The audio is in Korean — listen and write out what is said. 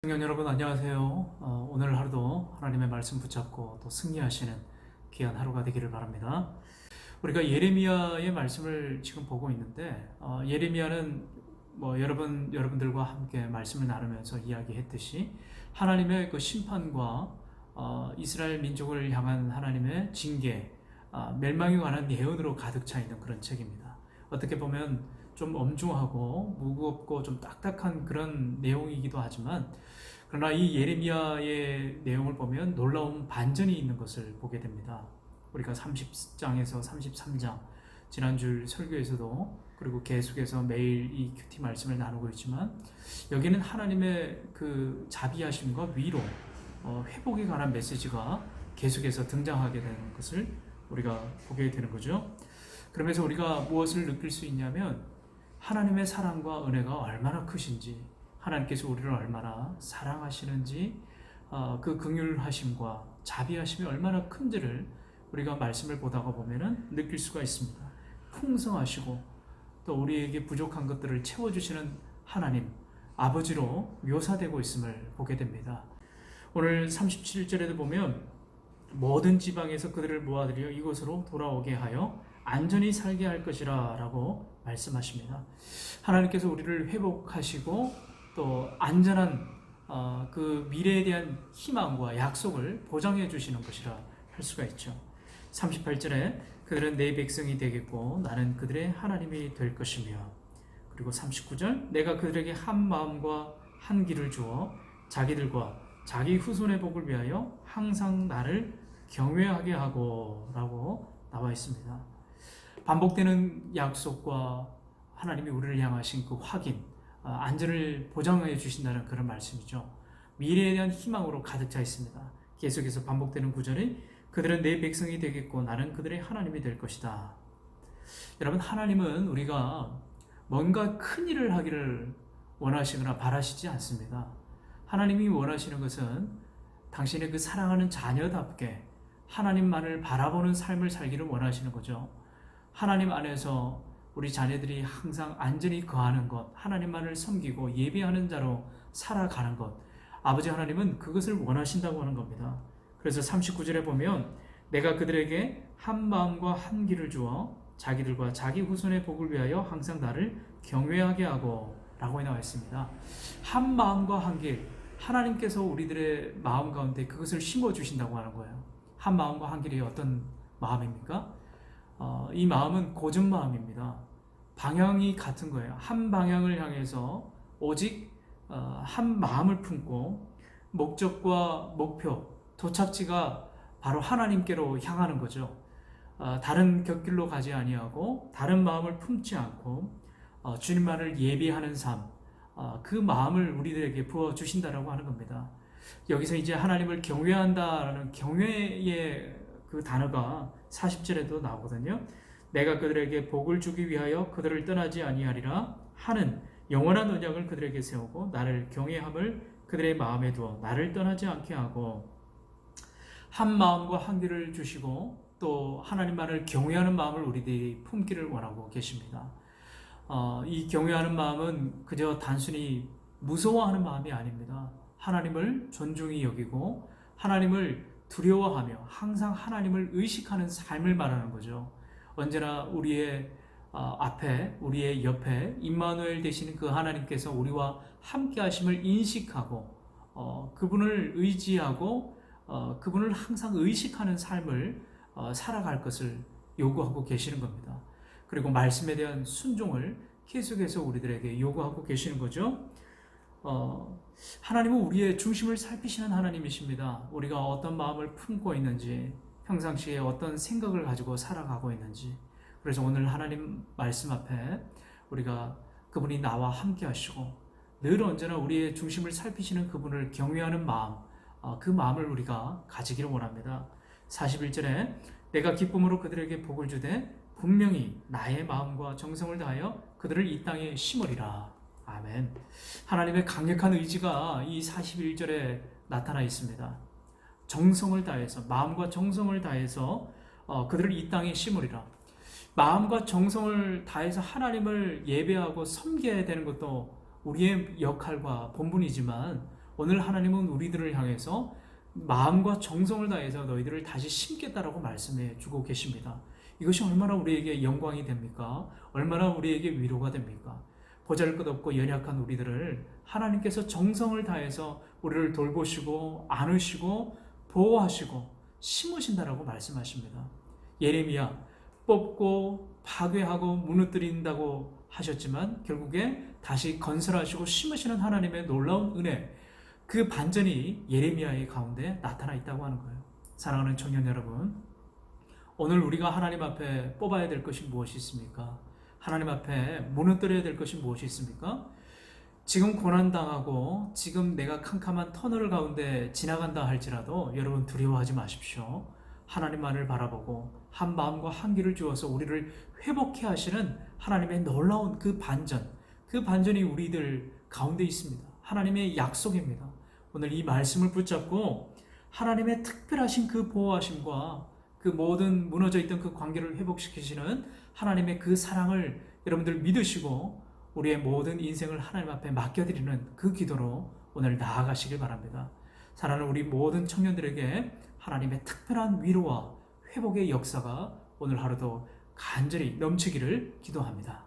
청년 여러분 안녕하세요. 오늘 하루도 하나님의 말씀 붙잡고 또 승리하시는 귀한 하루가 되기를 바랍니다. 우리가 예레미야의 말씀을 지금 보고 있는데 예레미야는 여러분들과 함께 말씀을 나누면서 이야기했듯이 하나님의 그 심판과 이스라엘 민족을 향한 하나님의 징계, 멸망에 관한 예언으로 가득 차 있는 그런 책입니다. 어떻게 보면 좀 엄중하고 무겁고 좀 딱딱한 그런 내용이기도 하지만, 그러나 이 예레미야의 내용을 보면 놀라운 반전이 있는 것을 보게 됩니다. 우리가 30장에서 33장, 지난주 설교에서도 그리고 계속해서 매일 이 큐티 말씀을 나누고 있지만, 여기는 하나님의 그 자비하심과 위로, 회복에 관한 메시지가 계속해서 등장하게 되는 것을 우리가 보게 되는 거죠. 그러면서 우리가 무엇을 느낄 수 있냐면, 하나님의 사랑과 은혜가 얼마나 크신지, 하나님께서 우리를 얼마나 사랑하시는지, 그 긍휼하심과 자비하심이 얼마나 큰지를 우리가 말씀을 보다가 보면은 느낄 수가 있습니다. 풍성하시고 또 우리에게 부족한 것들을 채워주시는 하나님, 아버지로 묘사되고 있음을 보게 됩니다. 오늘 37절에도 보면 모든 지방에서 그들을 모아들여 이곳으로 돌아오게 하여 안전히 살게 할 것이라 라고 말씀하십니다. 하나님께서 우리를 회복하시고 또 안전한 그 미래에 대한 희망과 약속을 보장해 주시는 것이라 할 수가 있죠. 38절에 그들은 내 백성이 되겠고 나는 그들의 하나님이 될 것이며, 그리고 39절 내가 그들에게 한 마음과 한 길을 주어 자기들과 자기 후손의 복을 위하여 항상 나를 경외하게 하고 라고 나와 있습니다. 반복되는 약속과 하나님이 우리를 향하신 그 확인, 안전을 보장해 주신다는 그런 말씀이죠. 미래에 대한 희망으로 가득 차 있습니다. 계속해서 반복되는 구절이 그들은 내 백성이 되겠고 나는 그들의 하나님이 될 것이다. 여러분, 하나님은 우리가 뭔가 큰 일을 하기를 원하시거나 바라시지 않습니다. 하나님이 원하시는 것은 당신의 그 사랑하는 자녀답게 하나님만을 바라보는 삶을 살기를 원하시는 거죠. 하나님 안에서 우리 자녀들이 항상 안전히 거하는 것, 하나님만을 섬기고 예배하는 자로 살아가는 것, 아버지 하나님은 그것을 원하신다고 하는 겁니다. 그래서 39절에 보면 내가 그들에게 한 마음과 한 길을 주어 자기들과 자기 후손의 복을 위하여 항상 나를 경외하게 하고 라고 나와 있습니다. 한 마음과 한 길, 하나님께서 우리들의 마음 가운데 그것을 심어주신다고 하는 거예요. 한 마음과 한 길이 어떤 마음입니까? 이 마음은 고전 마음입니다. 방향이 같은 거예요. 한 방향을 향해서 오직 한 마음을 품고 목적과 목표, 도착지가 바로 하나님께로 향하는 거죠. 다른 곁길로 가지 아니하고 다른 마음을 품지 않고 주님만을 예비하는 삶, 그 마음을 우리들에게 부어주신다라고 하는 겁니다. 여기서 이제 하나님을 경외한다라는 경외의 그 단어가 40절에도 나오거든요. 내가 그들에게 복을 주기 위하여 그들을 떠나지 아니하리라 하는 영원한 언약을 그들에게 세우고 나를 경외함을 그들의 마음에 두어 나를 떠나지 않게 하고, 한 마음과 한 길을 주시고 또 하나님만을 경외하는 마음을 우리들이 품기를 원하고 계십니다. 이 경외하는 마음은 그저 단순히 무서워하는 마음이 아닙니다. 하나님을 존중히 여기고 하나님을 두려워하며 항상 하나님을 의식하는 삶을 말하는 거죠. 언제나 우리의 앞에, 우리의 옆에 임마누엘 되시는 그 하나님께서 우리와 함께 하심을 인식하고 그분을 의지하고 그분을 항상 의식하는 삶을 살아갈 것을 요구하고 계시는 겁니다. 그리고 말씀에 대한 순종을 계속해서 우리들에게 요구하고 계시는 거죠. 하나님은 우리의 중심을 살피시는 하나님이십니다. 우리가 어떤 마음을 품고 있는지, 평상시에 어떤 생각을 가지고 살아가고 있는지. 그래서 오늘 하나님 말씀 앞에 우리가 그분이 나와 함께 하시고 늘 언제나 우리의 중심을 살피시는 그분을 경외하는 마음, 그 마음을 우리가 가지기를 원합니다. 41절에 내가 기쁨으로 그들에게 복을 주되 분명히 나의 마음과 정성을 다하여 그들을 이 땅에 심으리라. 아멘. 하나님의 강력한 의지가 이 41절에 나타나 있습니다. 정성을 다해서, 마음과 정성을 다해서 그들을 이 땅에 심으리라. 마음과 정성을 다해서 하나님을 예배하고 섬겨야 되는 것도 우리의 역할과 본분이지만, 오늘 하나님은 우리들을 향해서 마음과 정성을 다해서 너희들을 다시 심겠다라고 말씀해 주고 계십니다. 이것이 얼마나 우리에게 영광이 됩니까? 얼마나 우리에게 위로가 됩니까? 보잘것없고 연약한 우리들을 하나님께서 정성을 다해서 우리를 돌보시고 안으시고 보호하시고 심으신다라고 말씀하십니다. 예레미야, 뽑고 파괴하고 무너뜨린다고 하셨지만 결국에 다시 건설하시고 심으시는 하나님의 놀라운 은혜, 그 반전이 예레미야의 가운데 나타나 있다고 하는 거예요. 사랑하는 청년 여러분, 오늘 우리가 하나님 앞에 뽑아야 될 것이 무엇이 있습니까? 하나님 앞에 무너뜨려야 될 것이 무엇이 있습니까? 지금 고난당하고 지금 내가 캄캄한 터널 가운데 지나간다 할지라도 여러분 두려워하지 마십시오. 하나님만을 바라보고 한 마음과 한 귀를 주어서 우리를 회복해 하시는 하나님의 놀라운 그 반전이 우리들 가운데 있습니다. 하나님의 약속입니다. 오늘 이 말씀을 붙잡고 하나님의 특별하신 그 보호하심과 그 모든 무너져 있던 그 관계를 회복시키시는 하나님의 그 사랑을 여러분들 믿으시고 우리의 모든 인생을 하나님 앞에 맡겨드리는 그 기도로 오늘 나아가시길 바랍니다. 사랑하는 우리 모든 청년들에게 하나님의 특별한 위로와 회복의 역사가 오늘 하루도 간절히 넘치기를 기도합니다.